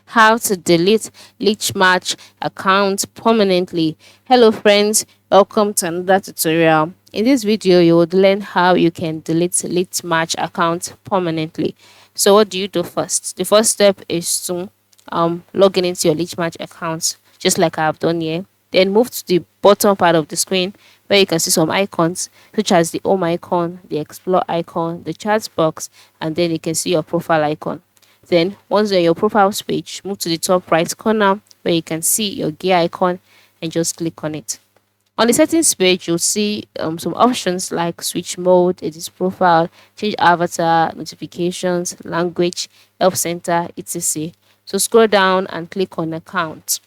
how to delete Litmatch account permanently. Hello friends, welcome to another tutorial. In this video, you would learn how you can delete Litmatch account permanently. So what do you do first? The first step is to log in into your Litmatch account, just like I have done here. Then move to the bottom part of the screen where you can see some icons such as the home icon, the explore icon, the chat box, and then you can see your profile icon. Then once you're on your profile page, move to the top right corner where you can see your gear icon and just click on it. On the settings page, you'll see some options like switch mode, edit profile, change avatar, notifications, language, help center, etc. So scroll down and click on account.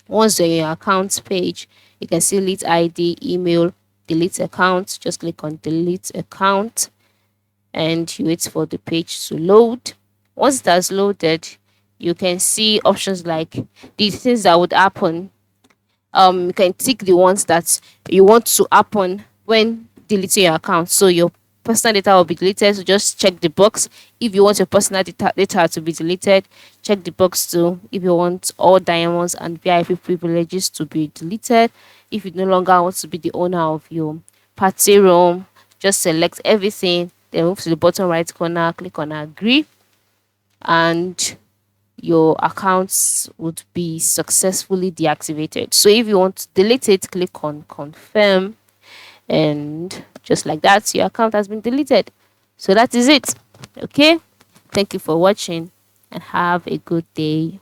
Once you're on your account page, you can see delete ID, email, delete account. Just click on delete account and you wait for the page to load. Once it has loaded, you can see options like the things that would happen. You can tick the ones that you want to happen when deleting your account. So your personal data will be deleted. So just check the box. If you want your personal data to be deleted, check the box too. If you want all diamonds and VIP privileges to be deleted, if you no longer want to be the owner of your party room, just select everything. Then move to the bottom right corner, click on agree, and your accounts would be successfully deactivated. So if you want to delete it, click on confirm, and just like that, your account has been deleted. So that is it. Okay, thank you for watching and have a good day.